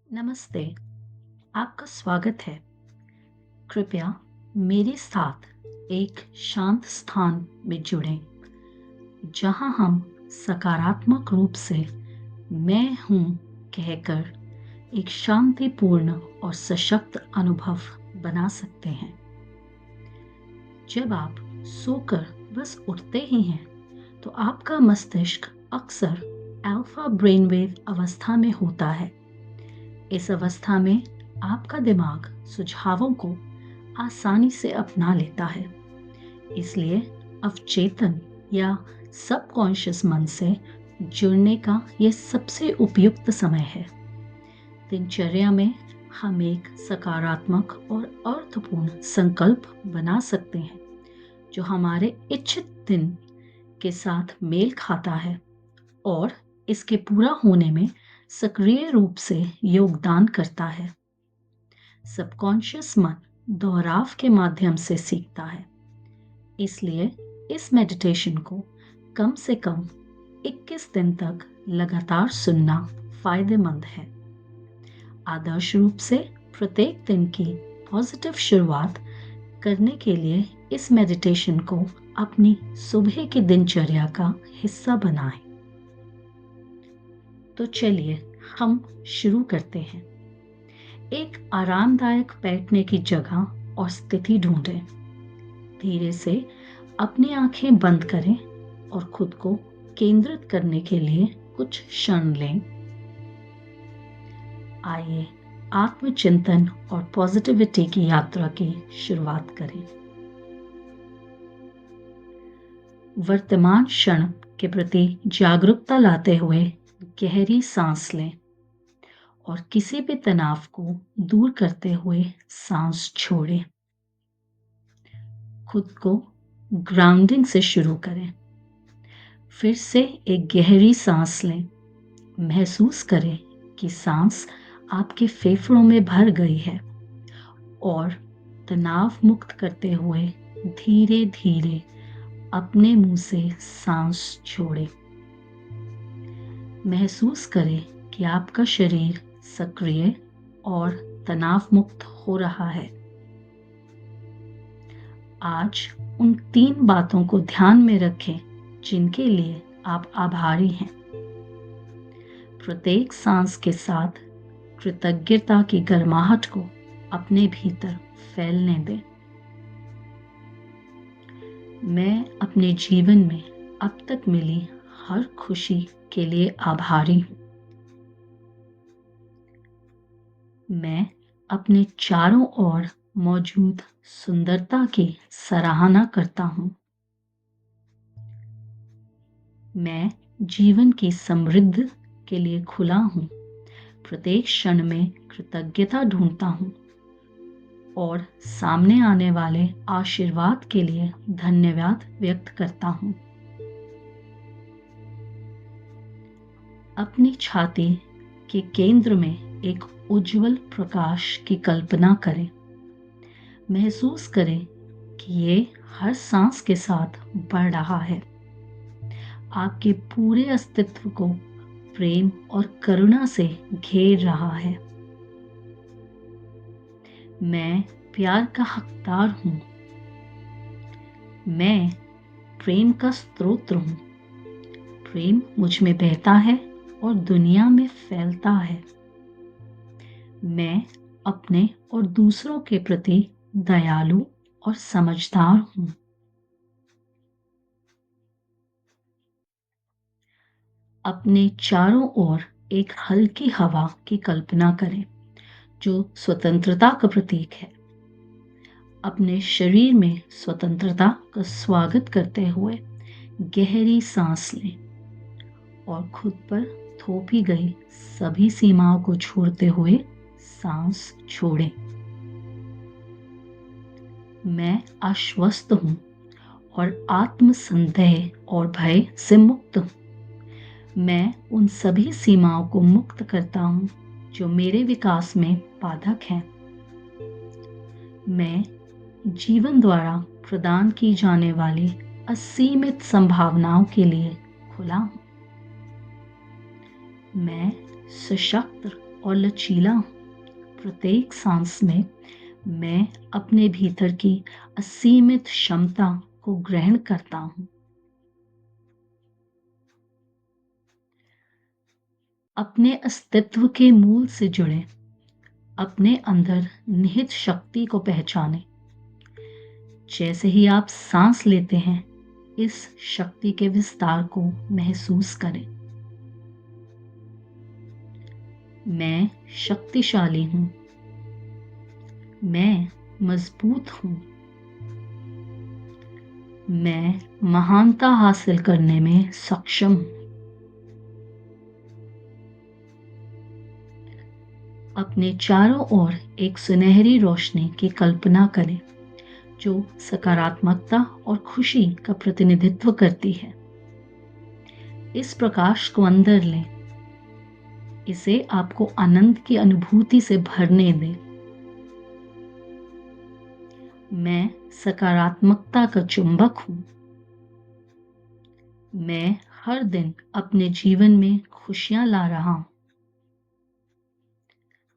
नमस्ते, आपका स्वागत है। कृपया मेरे साथ एक शांत स्थान में जुड़ें, जहां हम सकारात्मक रूप से मैं हूं कहकर एक शांतिपूर्ण और सशक्त अनुभव बना सकते हैं। जब आप सोकर बस उठते ही हैं, तो आपका मस्तिष्क अक्सर अल्फा ब्रेनवेव अवस्था में होता है। इस अवस्था में आपका दिमाग सुझावों को आसानी से अपना लेता है, इसलिए अवचेतन या सबकॉन्शियस मन से जुड़ने का यह सबसे उपयुक्त समय है। दिनचर्या में हम एक सकारात्मक और अर्थपूर्ण संकल्प बना सकते हैं, जो हमारे इच्छित दिन के साथ मेल खाता है और इसके पूरा होने में सक्रिय रूप से योगदान करता है। सबकॉन्शियस मन दोहराव के माध्यम से सीखता है, इसलिए इस मेडिटेशन को कम से कम 21 दिन तक लगातार सुनना फायदेमंद है। आदर्श रूप से प्रत्येक दिन की पॉजिटिव शुरुआत करने के लिए इस मेडिटेशन को अपनी सुबह की दिनचर्या का हिस्सा बनाएं। तो चलिए हम शुरू करते हैं। एक आरामदायक बैठने की जगह और स्थिति ढूंढें। धीरे से अपनी आंखें बंद करें और खुद को केंद्रित करने के लिए कुछ क्षण लें। आइए आत्मचिंतन और पॉजिटिविटी की यात्रा की शुरुआत करें। वर्तमान क्षण के प्रति जागरूकता लाते हुए गहरी सांस लें और किसी भी तनाव को दूर करते हुए सांस छोड़ें। खुद को ग्राउंडिंग से शुरू करें। फिर से एक गहरी सांस लें। महसूस करें कि सांस आपके फेफड़ों में भर गई है और तनाव मुक्त करते हुए धीरे धीरे अपने मुंह से सांस छोड़ें। महसूस करें कि आपका शरीर सक्रिय और तनाव मुक्त हो रहा है। आज उन 3 बातों को ध्यान में रखें जिनके लिए आप आभारी हैं। प्रत्येक सांस के साथ कृतज्ञता की गर्माहट को अपने भीतर फैलने दें। मैं अपने जीवन में अब तक मिली हर खुशी के लिए आभारी हूँ। मैं अपने चारों ओर मौजूद सुंदरता की सराहना करता हूँ। मैं जीवन की समृद्धि के लिए खुला हूँ। प्रत्येक क्षण में कृतज्ञता ढूंढता हूँ और सामने आने वाले आशीर्वाद के लिए धन्यवाद व्यक्त करता हूँ। अपनी छाती के केंद्र में एक उज्जवल प्रकाश की कल्पना करें। महसूस करें कि ये हर सांस के साथ बढ़ रहा है। आपके पूरे अस्तित्व को प्रेम और करुणा से घेर रहा है। मैं प्यार का हकदार हूँ। मैं प्रेम का स्रोत हूँ। प्रेम मुझ में बहता है और दुनिया में फैलता है। मैं अपने और दूसरों के प्रति दयालु और समझदार हूँ। अपने चारों ओर एक हल्की हवा की कल्पना करें जो स्वतंत्रता का प्रतीक है। अपने शरीर में स्वतंत्रता का स्वागत करते हुए गहरी सांस लें और खुद पर थोपी गई सभी सीमाओं को छोड़ते हुए सांस छोड़ें। मैं आश्वस्त हूँ और आत्मसंदेह और भय से मुक्त हूँ। मैं उन सभी सीमाओं को मुक्त करता हूँ जो मेरे विकास में बाधक हैं। मैं जीवन द्वारा प्रदान की जाने वाली असीमित संभावनाओं के लिए खुला हूँ। मैं सशक्त और लचीला हूँ। प्रत्येक सांस में मैं अपने भीतर की असीमित क्षमता को ग्रहण करता हूँ। अपने अस्तित्व के मूल से जुड़े, अपने अंदर निहित शक्ति को पहचानें। जैसे ही आप सांस लेते हैं, इस शक्ति के विस्तार को महसूस करें। मैं शक्तिशाली हूँ। मैं मजबूत हूँ। मैं महानता हासिल करने में सक्षम हूँ। अपने चारों ओर एक सुनहरी रोशनी की कल्पना करें जो सकारात्मकता और खुशी का प्रतिनिधित्व करती है। इस प्रकाश को अंदर लें। इसे आपको आनंद की अनुभूति से भरने दें। मैं सकारात्मकता का चुंबक हूँ। मैं हर दिन अपने जीवन में खुशियाँ ला रहा हूँ।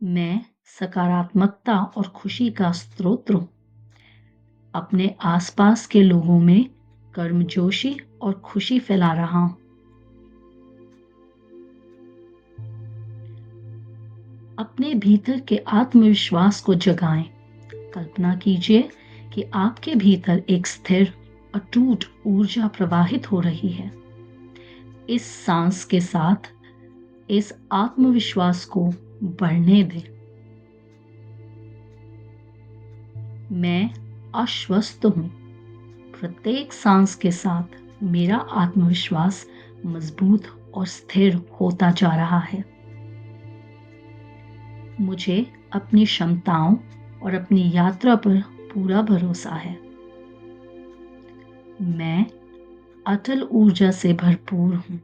मैं सकारात्मकता और खुशी का स्रोत हूँ। अपने आसपास के लोगों में गर्मजोशी और खुशी फैला रहा हूँ। अपने भीतर के आत्मविश्वास को जगाएं। कल्पना कीजिए कि आपके भीतर एक स्थिर, अटूट ऊर्जा प्रवाहित हो रही है। इस सांस के साथ इस आत्मविश्वास को बढ़ने दें। मैं आश्वस्त हूँ। प्रत्येक सांस के साथ मेरा आत्मविश्वास मजबूत और स्थिर होता जा रहा है। मुझे अपनी क्षमताओं और अपनी यात्रा पर पूरा भरोसा है। मैं अटल ऊर्जा से भरपूर हूँ।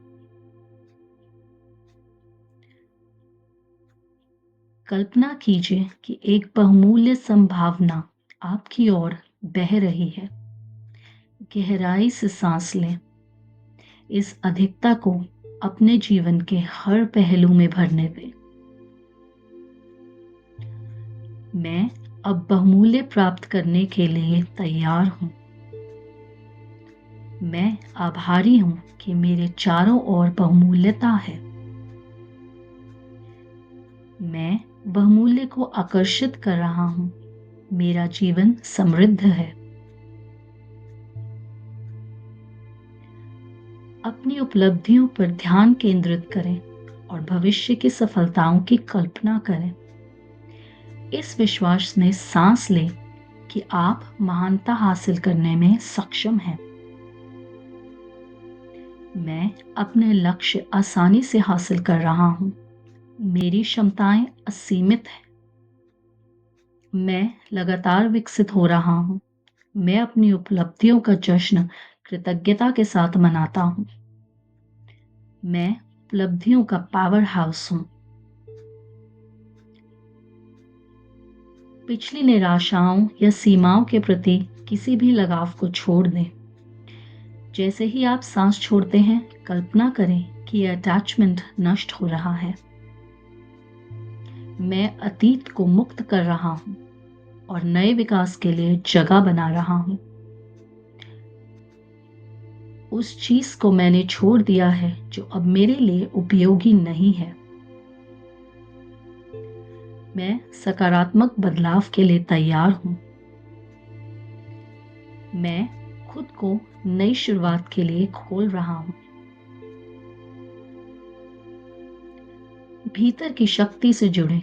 कल्पना कीजिए कि एक बहुमूल्य संभावना आपकी ओर बह रही है। गहराई से सांस लें। इस अधिकता को अपने जीवन के हर पहलू में भरने दें। मैं अब बहुमूल्य प्राप्त करने के लिए तैयार हूँ। मैं आभारी हूँ कि मेरे चारों ओर बहुमूल्यता है। मैं बहुमूल्य को आकर्षित कर रहा हूँ। मेरा जीवन समृद्ध है। अपनी उपलब्धियों पर ध्यान केंद्रित करें और भविष्य की सफलताओं की कल्पना करें। इस विश्वास में सांस लें कि आप महानता हासिल करने में सक्षम हैं। मैं अपने लक्ष्य आसानी से हासिल कर रहा हूँ। मेरी क्षमताएं असीमित हैं। मैं लगातार विकसित हो रहा हूँ। मैं अपनी उपलब्धियों का जश्न कृतज्ञता के साथ मनाता हूँ। मैं उपलब्धियों का पावर हाउस हूँ। पिछली निराशाओं या सीमाओं के प्रति किसी भी लगाव को छोड़ दें। जैसे ही आप सांस छोड़ते हैं, कल्पना करें कि यह अटैचमेंट नष्ट हो रहा है। मैं अतीत को मुक्त कर रहा हूँ और नए विकास के लिए जगह बना रहा हूँ। उस चीज को मैंने छोड़ दिया है जो अब मेरे लिए उपयोगी नहीं है। मैं सकारात्मक बदलाव के लिए तैयार हूँ। मैं खुद को नई शुरुआत के लिए खोल रहा हूँ। भीतर की शक्ति से जुड़े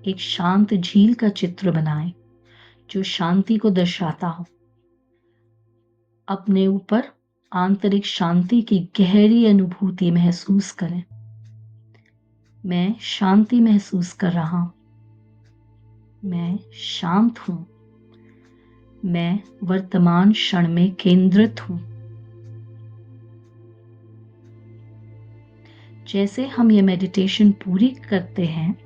एक शांत झील का चित्र बनाएं जो शांति को दर्शाता हो। अपने ऊपर आंतरिक शांति की गहरी अनुभूति महसूस करें। मैं शांति महसूस कर रहा हूँ। मैं शांत हूँ। मैं वर्तमान क्षण में केंद्रित हूँ। जैसे हम ये मेडिटेशन पूरी करते हैं,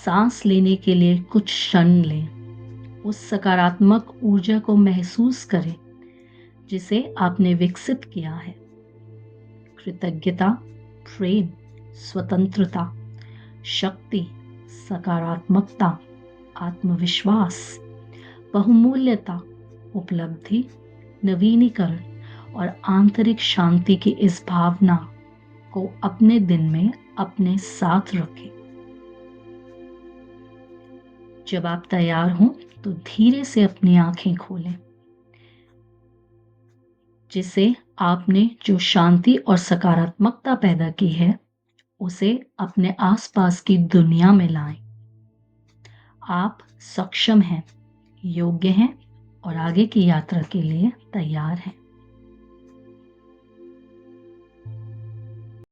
सांस लेने के लिए कुछ क्षण लें। उस सकारात्मक ऊर्जा को महसूस करें जिसे आपने विकसित किया है। कृतज्ञता, प्रेम, स्वतंत्रता, शक्ति, सकारात्मकता, आत्मविश्वास, बहुमूल्यता, उपलब्धि, नवीनीकरण और आंतरिक शांति की इस भावना को अपने दिन में अपने साथ रखें। जब आप तैयार हों तो धीरे से अपनी आंखें खोलें। जिसे आपने जो शांति और सकारात्मकता पैदा की है, उसे अपने आसपास की दुनिया में लाएं। आप सक्षम हैं, योग्य हैं और आगे की यात्रा के लिए तैयार हैं।